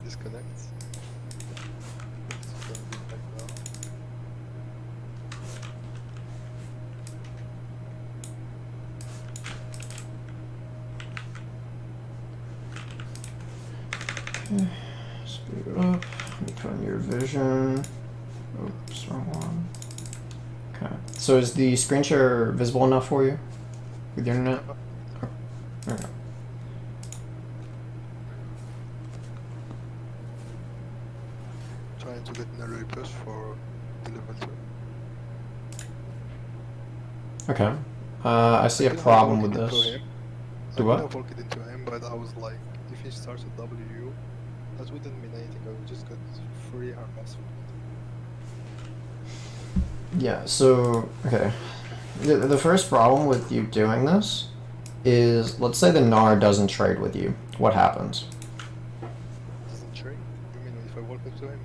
disconnects. It's gonna be back now. Speed it up. You turn your vision. Oops, wrong one. Okay. So is the screen share visible enough for you with your internet? Okay. Trying to get an array push for the level 2. Okay. I see a problem with this. Do what? I could have walked into him, but I was like, if he starts with W, that wouldn't mean anything. I would just get free armas from it. Yeah, so, okay. The first problem with you doing this is, let's say the Gnar doesn't trade with you. What happens? Doesn't trade? You mean if I walk into him?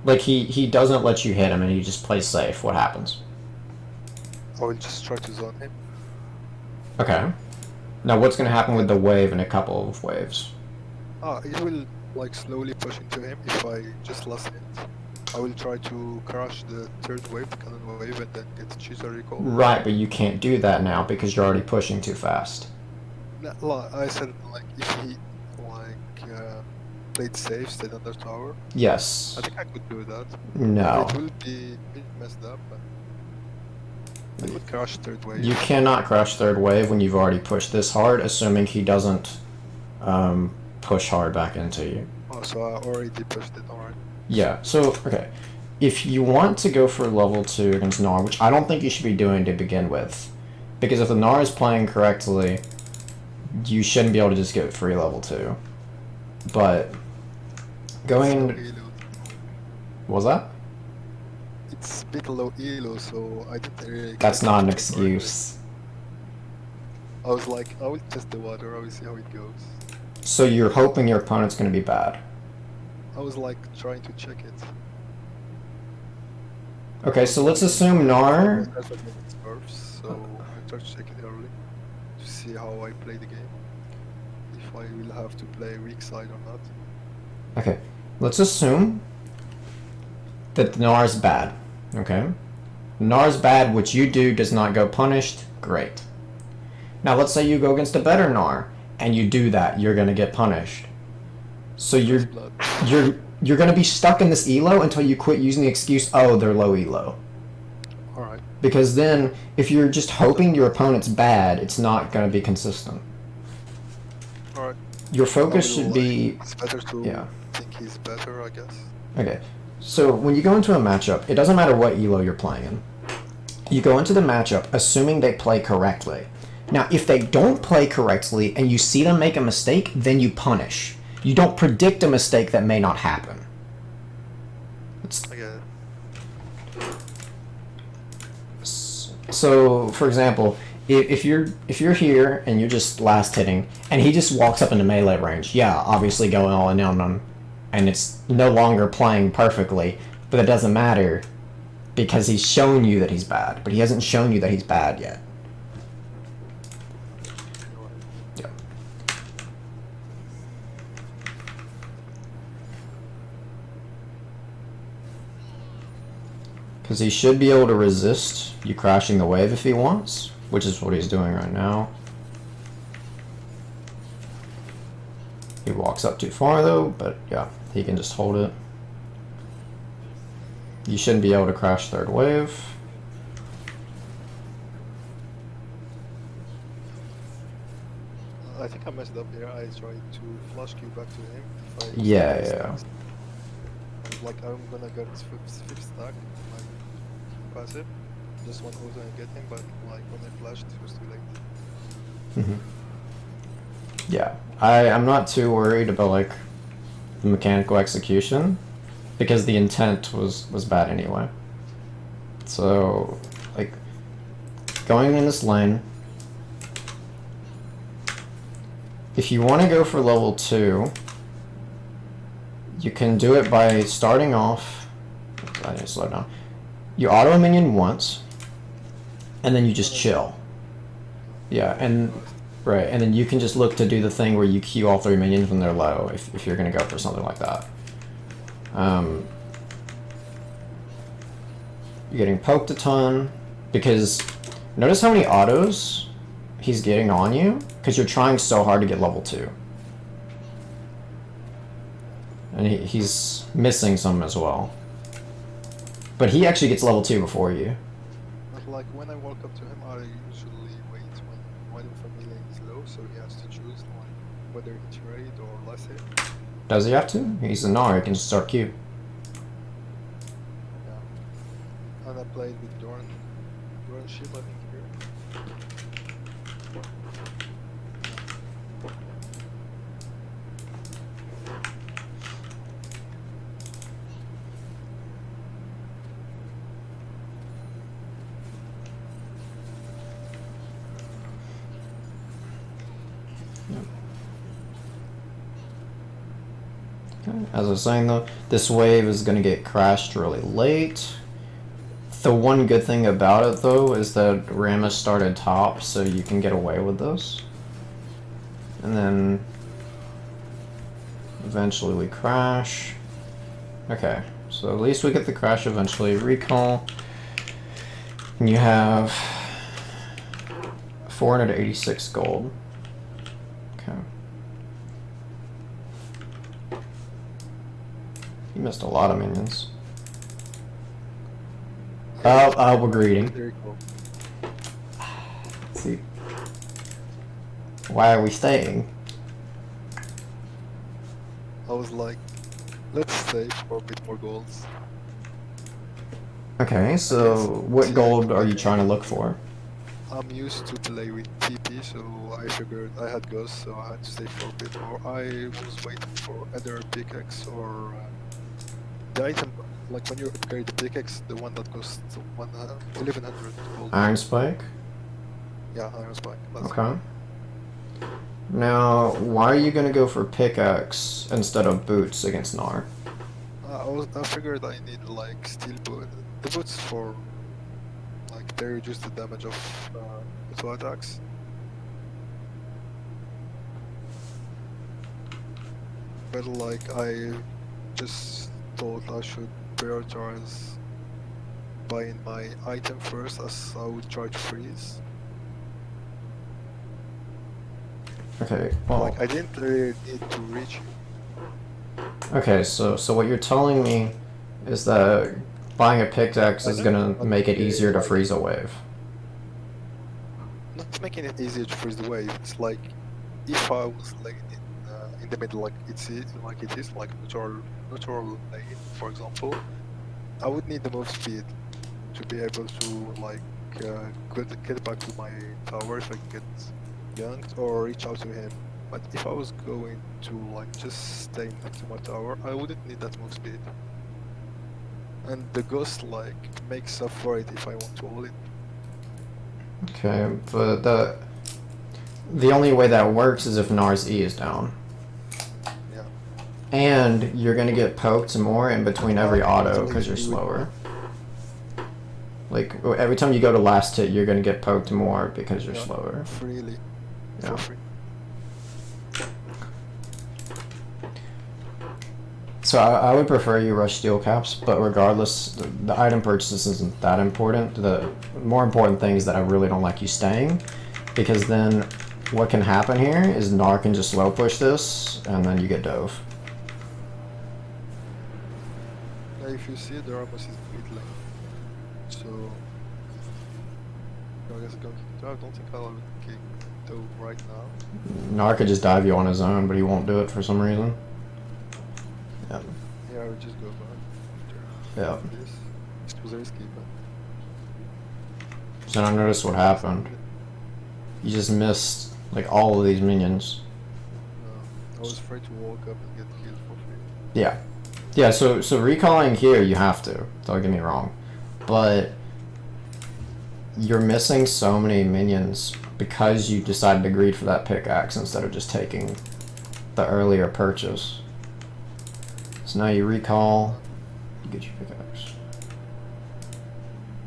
Like, he doesn't let you hit him and he just plays safe. What happens? I will just try to zone him. Okay. Now, what's going to happen with the wave in a couple of waves? It will like slowly push into him if I just last hit. I will try to crush the third wave, the cannon wave, and then get cheese or recall. Right, but you can't do that now because you're already pushing too fast. No, I said like if he played safe, stayed under tower. Yes. I think I could do that. No. It will be a bit messed up, but I could crush third wave. You cannot crush third wave when you've already pushed this hard, assuming he doesn't push hard back into you. Oh, so I already pushed it, alright. Yeah, so, okay. If you want to go for level 2 against Gnar, which I don't think you should be doing to begin with, because if the Gnar is playing correctly, you shouldn't be able to just get free level 2. But, going... What was that? It's a bit low elo, so I didn't really... That's not an excuse. I was like, I will test the water, I will see how it goes. So you're hoping your opponent's going to be bad? I was like trying to check it. Okay, so let's assume Gnar... So I tried to check it early to see how I play the game. If I will have to play weak side or not. Okay, let's assume that Gnar's bad, okay? Gnar's bad, what you do does not go punished, great. Now let's say you go against a better Gnar, and you do that, you're gonna get punished. So you're gonna be stuck in this elo until you quit using the excuse, oh, they're low elo. Alright. Because then, if you're just hoping your opponent's bad, it's not gonna be consistent. Alright. Your focus should be... It's better to think he's better, I guess. Okay, so when you go into a matchup, it doesn't matter what elo you're playing in. You go into the matchup assuming they play correctly. Now, if they don't play correctly and you see them make a mistake, then you punish. You don't predict a mistake that may not happen. I get it. So, for example, if you're here and you're just last hitting, and he just walks up into melee range, yeah, obviously going all in on him, and it's no longer playing perfectly, but it doesn't matter because he's shown you that he's bad, but he hasn't shown you that he's bad yet. Yeah. Because he should be able to resist you crashing the wave if he wants, which is what he's doing right now. He walks up too far though, but yeah, he can just hold it. You shouldn't be able to crash third wave. I think I messed up here. I tried to flash Q back to him. If I Yeah. Like I'm gonna get his fifth stack, like passive. Just one auto and get him, but like when I flashed, it was too late. Yeah, I'm not too worried about like the mechanical execution because the intent was bad anyway. So like going in this lane, if you want to go for level 2, you can do it by starting off. I need to slow down. You auto a minion once, and then you just chill. Yeah, and Right, and then you can just look to do the thing where you queue all 3 minions when they're low, if you're gonna go for something like that. You're getting poked a ton, because notice how many autos he's getting on you, because you're trying so hard to get level 2. And he's missing some as well. But he actually gets level 2 before you. But like when I walk up to him, I usually wait when familiar is low, so he has to choose like whether he trade or less hit. Does he have to? He's a Gnar, he can just start Q. Yeah. And I played with Dorn Ship, I think, here. As I was saying though, this wave is going to get crashed really late. The one good thing about it though is that Rammus started top, so you can get away with this. And then eventually we crash. Okay, so at least we get the crash eventually. Recall. And you have 486 gold. Okay. You missed a lot of minions. Oh, we're greeting. Very cool. See, why are we staying? I was like, let's save for a bit more golds. Okay, so what gold are you trying to look for? I'm used to play with TP, so I figured I had ghosts, so I had to save for a bit more. I was waiting for either a pickaxe or the item, like when you upgrade the pickaxe, the one that costs 1100 gold. Iron Spike? Yeah, Iron Spike. That's Okay. Now, why are you gonna go for pickaxe instead of boots against Gnar? I figured I need like steel boot. The boots for like they reduce the damage of auto attacks. But like I just thought I should prioritize buying my item first, as I would try to freeze. Okay, well, Like I didn't really need to reach you. okay, so what you're telling me is that buying a pickaxe is gonna make it easier to freeze a wave. Not making it easier to freeze the wave. It's like if I was like in the middle, like it is like neutral lane, for example, I would need the move speed to be able to like get back to my tower if I get yanked or reach out to him. But if I was going to like just stay next to my tower, I wouldn't need that move speed. And the ghost like makes up for it if I want to hold it. Okay, but the only way that works is if Gnar's E is down. Yeah. And you're gonna get poked more in between every auto because you're slower. Like every time you go to last hit, you're gonna get poked more because you're slower. Freely. Yeah. For free. So I would prefer you rush steel caps, but regardless, the item purchase isn't that important. The more important thing is that I really don't like you staying, because then what can happen here is Gnar can just slow push this, and then you get dove. Yeah, if you see Darius is mid lane, so I guess I don't think I'll kick Dove right now. Gnar could just dive you on his own, but he won't do it for some reason. Yeah. Yeah, I would just go back. Yeah. This was risky, but So now notice what happened. You just missed like all of these minions. I was afraid to walk up and get killed for free. Yeah. Yeah, so recalling here you have to, don't get me wrong. But you're missing so many minions because you decided to greed for that pickaxe instead of just taking the earlier purchase. So now you recall, you get your pickaxe.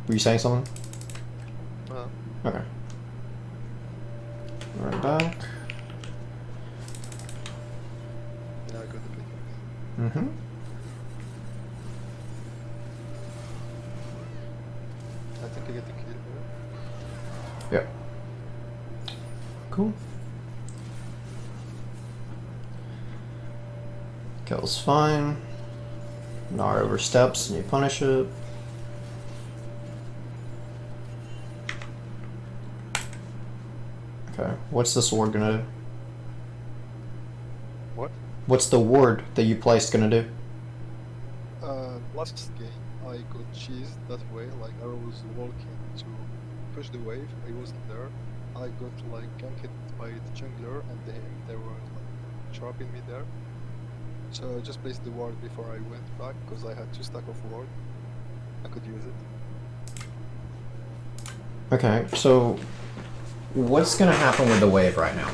Were you saying something? Okay. Right back. Yeah, I got the pick. Mm-hmm. I think I get the kill here. Yep. Cool. Kill's fine. Gnar oversteps and you punish it. Okay, what's this ward gonna do? What? What's the ward that you placed gonna do? Last game I got cheesed that way, like I was walking to push the wave, I wasn't there. I got like ganked by the jungler and they were like trapping me there. So I just placed the ward before I went back because I had 2 stack of ward. I could use it. Okay, so what's gonna happen with the wave right now?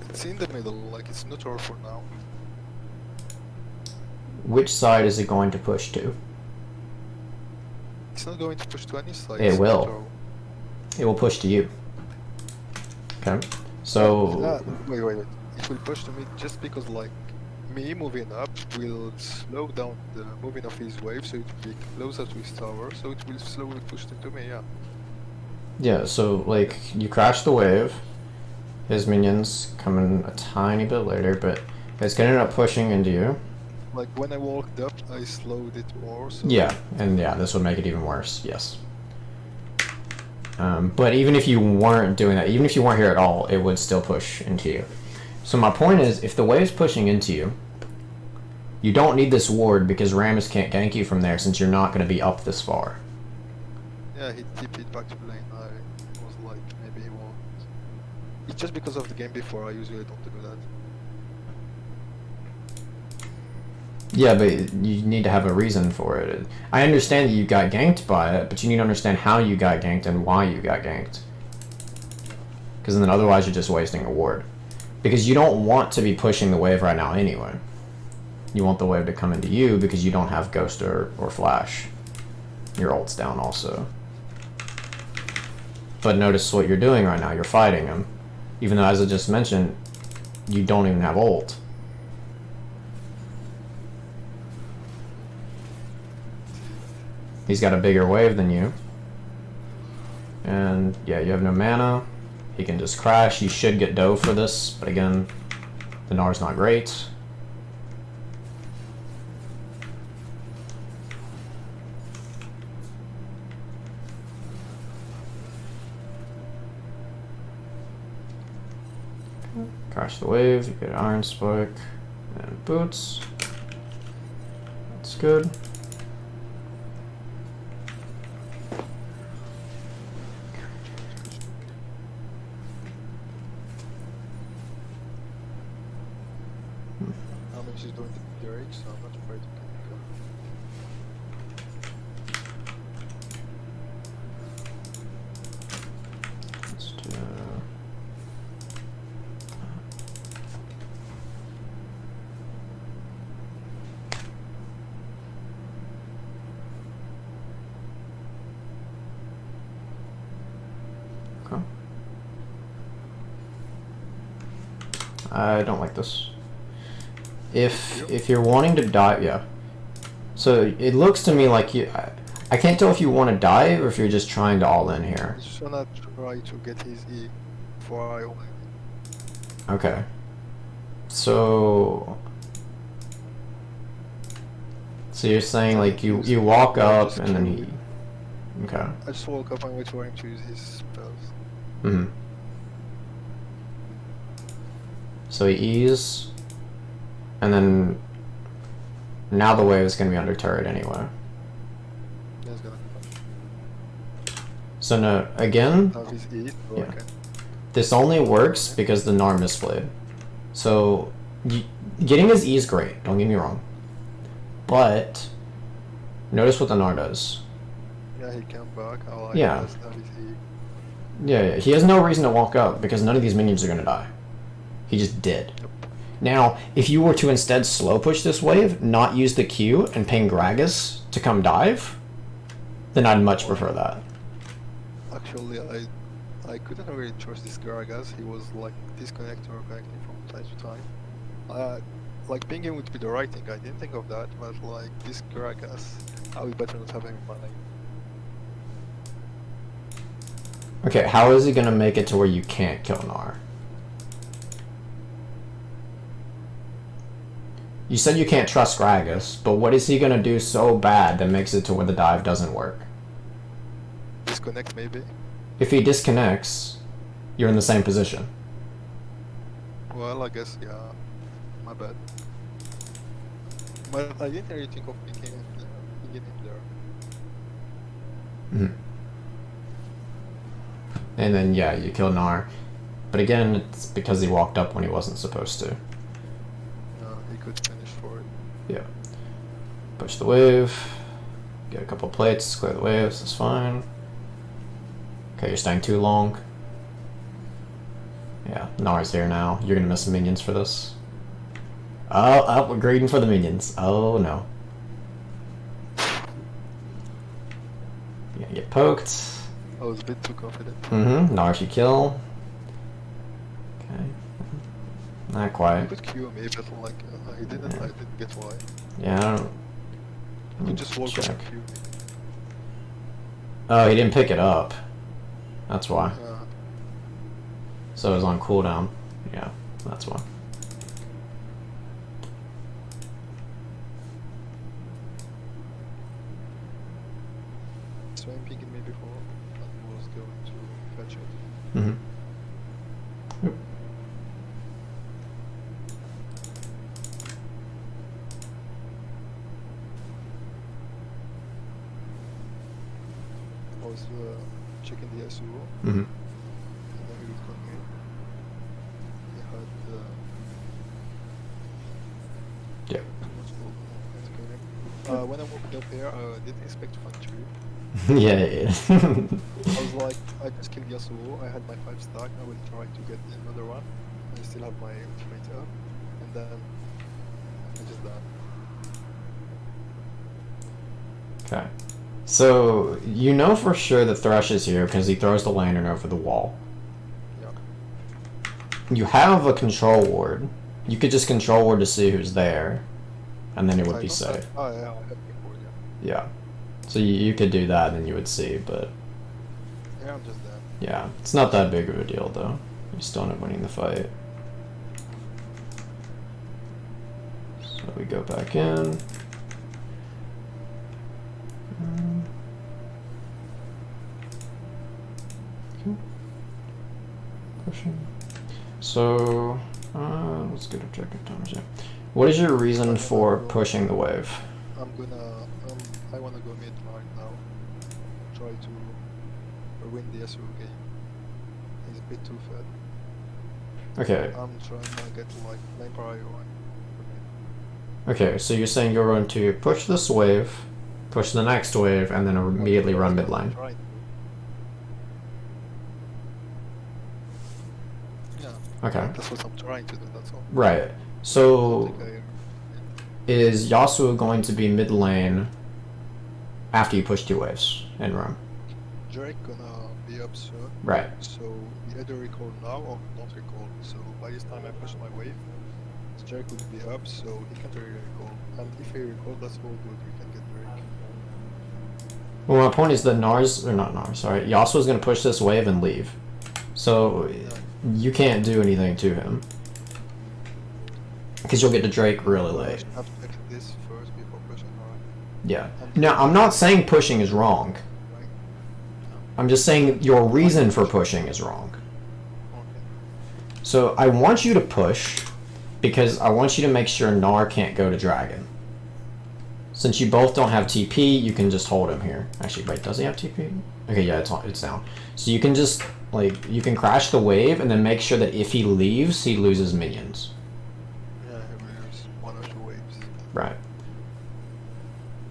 It's in the middle, like it's neutral for now. Which side is it going to push to? It's not going to push to any side. It it's will. neutral. It will push to you. Okay, so Wait. It will push to me just because like me moving up will slow down the moving of his wave, so it will be closer to his tower, so it will slowly push into me, yeah. yeah, so like you crash the wave. His minions come in a tiny bit later, but it's gonna end up pushing into you. Like when I walked up, I slowed it more, so... Yeah, and yeah, this would make it even worse, yes. But even if you weren't doing that, even if you weren't here at all, it would still push into you. So my point is, if the wave's pushing into you, you don't need this ward because Rammus can't gank you from there since you're not going to be up this far. Yeah, he TP'd back to lane, I was like, maybe he won't. It's just because of the game before, I usually don't do that. Yeah, but you need to have a reason for it. I understand that you got ganked by it, but you need to understand how you got ganked and why you got ganked. Because then otherwise you're just wasting a ward. Because you don't want to be pushing the wave right now anyway. You want the wave to come into you because you don't have Ghost or Flash. Your ult's down also. But notice what you're doing right now. You're fighting him. Even though, as I just mentioned, you don't even have ult. He's got a bigger wave than you. And yeah, you have no mana. He can just crash. You should get dove for this, but again, the Gnar's not great. Crash the wave, you get Iron Spike, and boots. That's good. She's doing the Darius, so I'm not afraid to kill her. Let's do... Okay. I don't like this. If you're wanting to dive, yeah. So it looks to me like you. I can't tell if you want to dive or if you're just trying to all in here. I just wanna try to get his E before I all in. Okay. So you're saying like you walk up and then he. Okay. I just woke up and wait for him to use his spells. Hmm. So he E's. And then now the wave is going to be under turret anyway. Yeah, it's gonna be fun. So no, again, Now his E, so Yeah. okay. this only works because the Gnar misplayed. So getting his E is great, don't get me wrong. But notice what the Gnar does. Yeah, he came back. I like Yeah. this. Now his E. Yeah, he has no reason to walk up because none of these minions are going to die. He just did. Yep. Now, if you were to instead slow push this wave, not use the Q, and ping Gragas to come dive, then I'd much prefer that. Actually, I I couldn't really trust this Gragas. He was like disconnecting or connecting from time to time. Like pinging would be the right thing. I didn't think of that, but like this Gragas, I would better not have him in my lane. Okay, how is he gonna make it to where you can't kill Gnar? You said you can't trust Gragas, but what is he gonna do so bad that makes it to where the dive doesn't work? Disconnect maybe. If he disconnects, you're in the same position. Well, I guess yeah. My bad. But I didn't really think of picking him there. Mm-hmm. And then yeah, you kill Gnar. But again, it's because he walked up when he wasn't supposed to. He could finish for it. Yeah. Push the wave. Get a couple plates, clear the waves, that's fine. Okay, you're staying too long. Yeah, Gnar's here now. You're gonna miss some minions for this. Oh, we're greeting for the minions. Oh no. You're gonna get poked. I was a bit too confident. Mm-hmm. Gnar should kill. Okay. Not He quite. could Q me, but like I didn't get why. Yeah, I don't. He could just walk up and Q me. Oh, he didn't pick it up. That's why. Yeah. So it was on cooldown. Yeah, that's why. So I'm picking me before and was going to fetch it. Mm-hmm. Yep. I was checking the SUO Mm-hmm. and then he would call me. He had Yeah. too much gold. When I walked up here, I didn't expect to find two. Yeah. I was like, I just killed Yasuo, I had my 5 stack, I will try to get another one. I still have my ultimate up, and then I just died. Okay. So you know for sure that Thresh is here because he throws the lantern over the wall. Yeah. You have a control ward. You could just control ward to see who's there, and then it would be safe. Oh yeah, I have before, yeah. Yeah. So you could do that, and then you would see, but Yeah, I'm just dead. yeah, it's not that big of a deal though. You still end up winning the fight. So we go back in. Okay. Pushing. So let's get objective timers. Yeah. What is your reason for pushing the wave? I'm gonna, I wanna go mid right now. Try to win the SU game. He's a bit too fat. Okay. I'm trying to get like lane prior one. Okay, so you're saying you're going to push this wave, push the next wave, and then immediately run mid lane. Right. Yeah. Okay. That's what I'm trying to do, that's all. Right. I So think is Yasuo going to be mid lane after you push 2 waves in room? Drake gonna be up soon. Right. So we either recall now or not recall. So by this time I push my wave, Drake will be up, so he can't really recall. And if he recall, that's all good. We can get Drake. Well, my point is that Yasuo's going to push this wave and leave. So you can't do anything to him. Because you'll get to Drake really I late. should have to check this first before pushing, alright? Yeah. Now, I'm not saying pushing is wrong. Right? I'm just saying your reason for pushing is wrong. Okay. So I want you to push because I want you to make sure Gnar can't go to Dragon. Since you both don't have TP, you can just hold him here. Actually, wait, does he have TP? Okay, yeah, it's down. So you can just, like, you can crash the wave and then make sure that if he leaves, he loses minions. Yeah, he loses 1 or 2 waves. Right.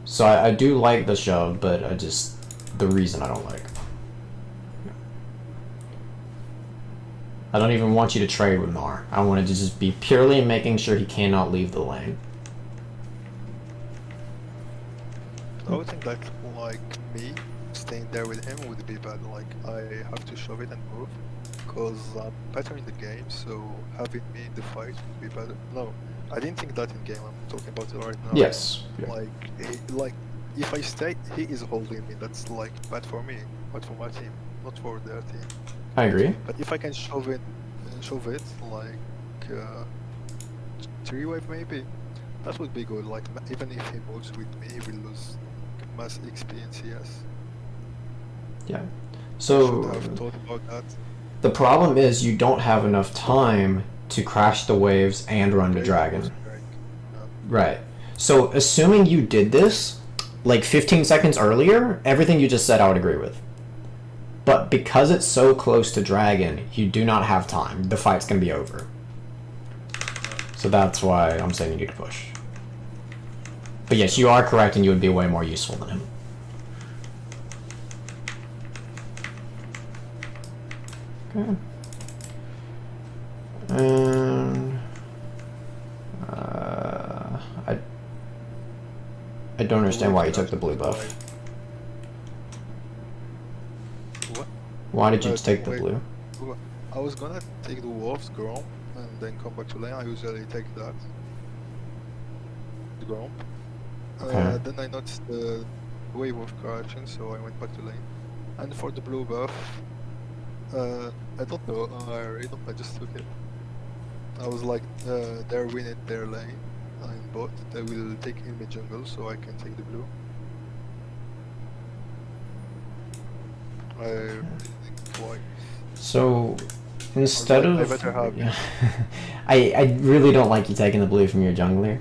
So I do like the shove, but I just, the reason I don't like. I don't even want you to trade with Gnar. I want it to just be purely making sure he cannot leave the lane. I would think that like me staying there with him would be bad. Like I have to shove it and move, cause I'm better in the game. So having me in the fight would be better. No, I didn't think that in game. I'm talking about it right now. Yes. Yeah. Like if I stay, he is holding me. That's like bad for me, but for my team, not for their team. I agree. But if I can shove it like three wave maybe, that would be good. Like even if he moves with me, he will lose mass XP and CS. Yeah. Should So have thought about that. the problem is you don't have enough time to crash the waves and run the dragon. Right. So assuming you did this like 15 seconds earlier, everything you just said I would agree with. But because it's so close to dragon, you do not have time. The fight's gonna be over. So that's why I'm saying you need to push. But yes, you are correct, and you would be way more useful than him. Okay. And I don't understand why you took the blue buff. What? Why did you take the blue? I was gonna take the wolf's Grom and then come back to lane. I usually take that. The Grom. Okay. Then I noticed the wave of correction, so I went back to lane. And for the blue buff, I don't know, I really don't, I just took it. I was like, they're winning their lane in bot, they will take in mid jungle, so I can take the blue. I really think why. So instead I of better have yeah, I really don't like you taking the blue from your jungler.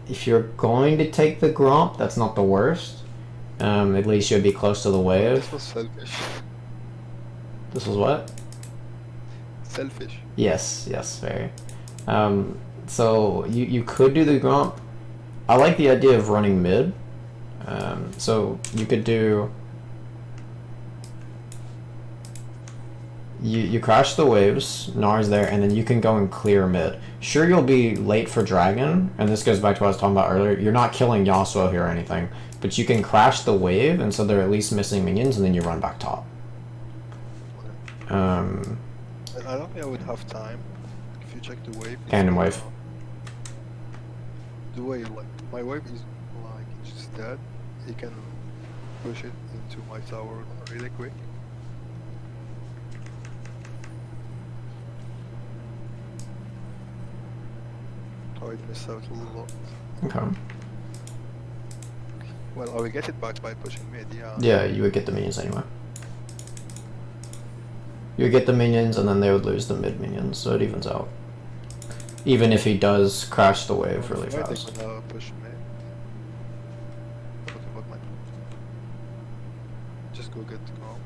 If you're going to take the Gromp, that's not the worst. At least you'll be close to the wave. This was selfish. This was what? Selfish. Yes, very. So you could do the Gromp. I like the idea of running mid. So you could do. You crash the waves, Nar's there, and then you can go and clear mid. Sure, you'll be late for dragon, and this goes back to what I was talking about earlier. You're not killing Yasuo here or anything, but you can crash the wave, and so they're at least missing minions, and then you run back top. I don't think I would have time. If you check the wave. Tandem wave. The wave, like my wave is like just dead. He can push it into my tower really quick. Oh, I missed out a lot. Okay. Well, I will get it back by pushing mid, yeah. Yeah, you would get the minions anyway. You would get the minions, and then they would lose the mid minions, so it evens out. Even if he does crash the wave really fast. I'm gonna push mid. Okay, what my... Just go get the Grom.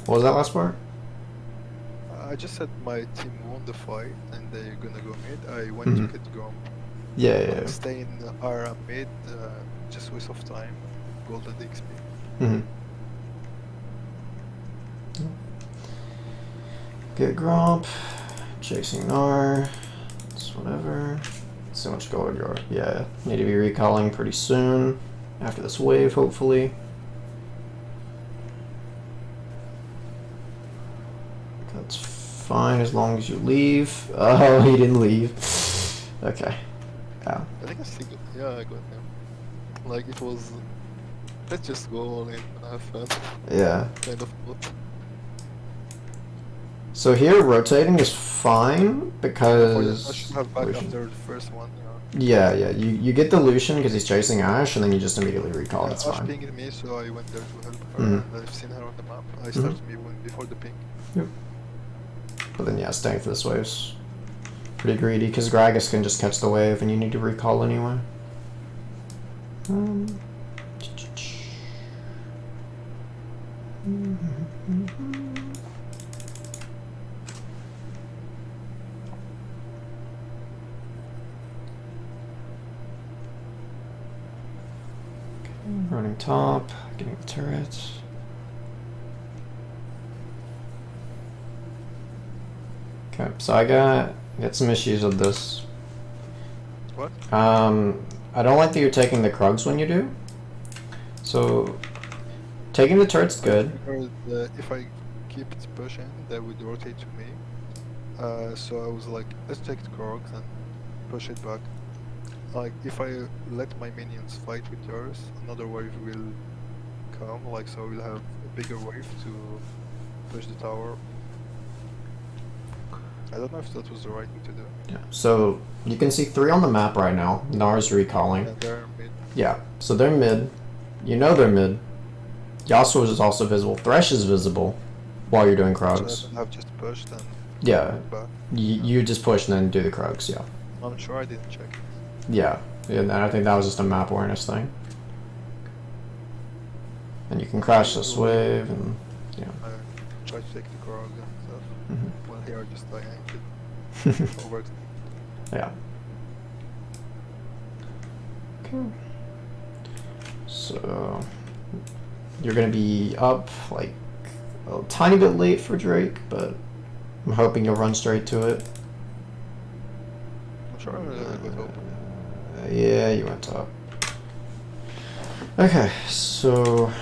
What was that last part? I just said my team won the fight and they're gonna go mid. I went to get Grom. Yeah. Stay in our mid, just waste of time. Golden XP. Get Gromp, chasing Gnar, it's whatever. Let's see how much gold you're. Yeah, need to be recalling pretty soon. After this wave, hopefully. That's fine as long as you leave. Oh, he didn't leave. Okay. Yeah. I think I still got, yeah, I got him. Like it was, let's just go all in and have fun. Yeah. Kind of bot. So here, rotating is fine because. I should have back after the first one. Yeah. Yeah. You get the Lucian because he's chasing Ashe, and then you just immediately recall. Yeah, That's Ash fine. pinged me, so I went there to help her. And I've seen her on the map. I started me when before the ping. Yep. But then yeah, staying for this wave's pretty greedy because Gragas can just catch the wave, and you need to recall anyway. Running top, getting the turrets. Okay, so I got some issues with this. What? I don't like that you're taking the Krugs when you do. So, taking the turret's good. Because if I keep pushing, they would rotate to me. So I was like, let's take the Krogs and push it back. Like, if I let my minions fight with yours, another wave will come, like, so we'll have a bigger wave to push the tower. I don't know if that was the right thing to do. Yeah. So, you can see 3 on the map right now. Nara's recalling. And they're mid. Yeah, so they're mid. You know they're mid. Yasuo is also visible. Thresh is visible while you're doing So Krugs. I've just pushed and Yeah, back. you just push and then do the Krugs, yeah. I'm sure I didn't check it. Yeah, and I think that was just a map awareness thing. And you can crash this wave and yeah. I tried to take the Krog and stuff. Mhm. Well, here just like it all works. Yeah. Okay. So you're gonna be up like a tiny bit late for Drake, but I'm hoping you'll run straight to it. I'm sure I'm gonna go top. Yeah, you went top. Okay, so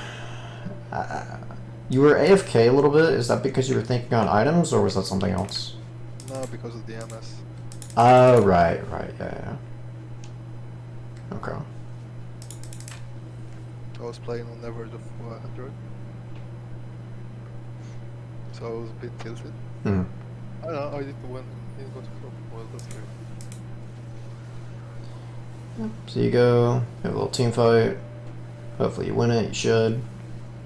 you were AFK a little bit. Is that because you were thinking on items, or was that something else? No, because of the MS. Oh, right, yeah. Okay. I was playing on average of 100. So I was a bit tilted. Hmm. I don't know, I didn't win. I didn't go to top. Well, that's great. So you go, have a little team fight. Hopefully you win it. You should.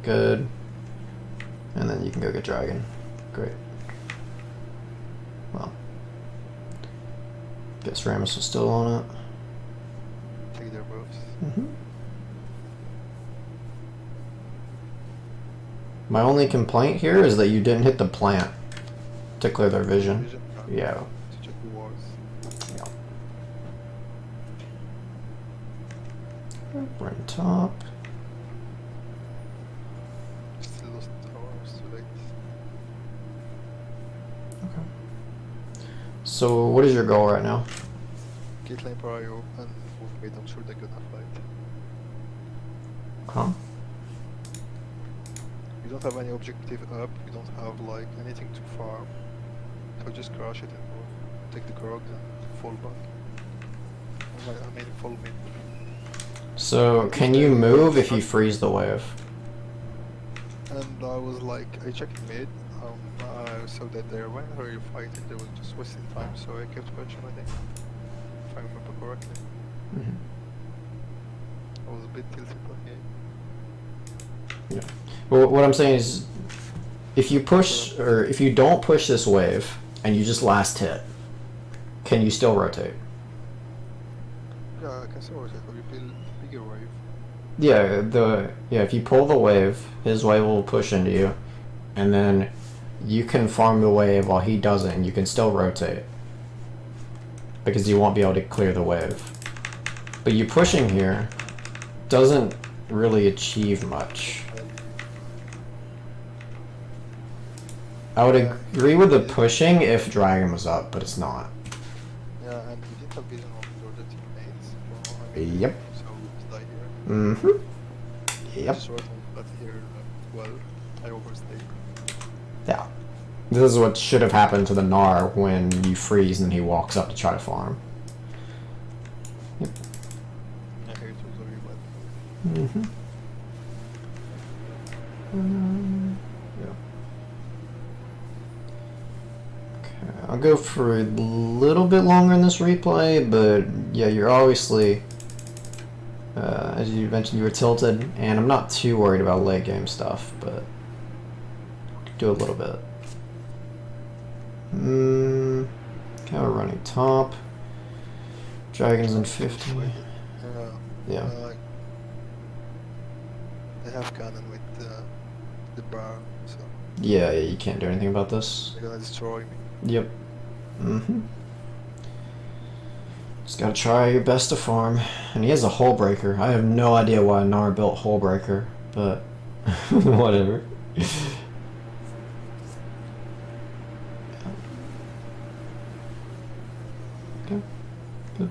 Good. And then you can go get Dragon. Great. Well. Guess Rammus is still on it. Take their moves. My only complaint here is that you didn't hit the plant to clear their vision. Yeah. To check the wars. Yeah. We're on top. Still lost the tower, it's too late. Okay. So what is your goal right now? Get lane prio and move mid, I'm sure they're gonna fight. Huh? We don't have any objective up, we don't have like anything to farm. So just crush it and move. Take the Krog and fall back. I mean fall mid. So can you move if you freeze the wave? And I was like, I checked mid, I saw that they were very fighting, they were just wasting time, so I kept pushing, I think. If I remember correctly. Mm-hmm. I was a bit tilted that game. Yeah. Well, what I'm saying is, if you push, or if you don't push this wave, and you just last hit, can you still rotate? Yeah, I can still rotate, or you build a bigger wave. Yeah, if you pull the wave, his wave will push into you, and then you can farm the wave while he doesn't, and you can still rotate. Because you won't be able to clear the wave. But you pushing here doesn't really achieve much. I would agree with the pushing if Dragon was up, but it's not. Yeah, and we didn't have vision on the other teammates. Well, I mean, Yep. so we die here. Mm-hmm. Yep. Just right on that here, well, I overstayed. Yeah. This is what should have happened to the Gnar when you freeze and he walks up to try to farm. Yep. I hear it was very bad. Mm-hmm. Yeah. Okay, I'll go for a little bit longer in this replay, but yeah, you're obviously, as you mentioned, you were tilted, and I'm not too worried about late game stuff, but do a little bit. Okay, we're running top. Dragons in 50. Yeah. They have cannon with the bar, so Yeah, you can't do anything about this. they're gonna destroy me. Yep. Mm-hmm. Just gotta try your best to farm. And he has a hull breaker. I have no idea why Gnar built hull breaker, but whatever. Okay. Good.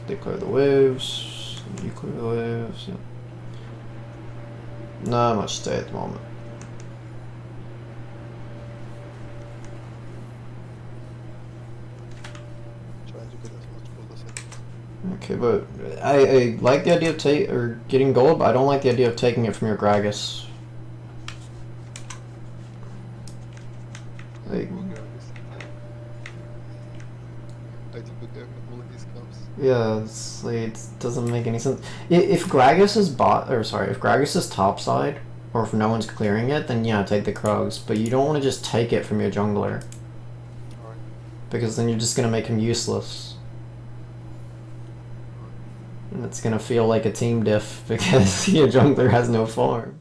They clear the waves. You clear the waves. Yeah. Not much stay at the moment. Trying to get as much gold as I can. Okay, but I like the idea of getting gold, but I don't like the idea of taking it from your Gragas. Like, We'll go this. I think we'll go all of these comes. yeah, it doesn't make any sense. If Gragas is if Gragas is topside, or if no one's clearing it, then yeah, take the Krugs. But you don't want to just take it from your jungler, Alright. because then you're just gonna make him useless. And it's gonna feel like a team diff because your jungler has no farm.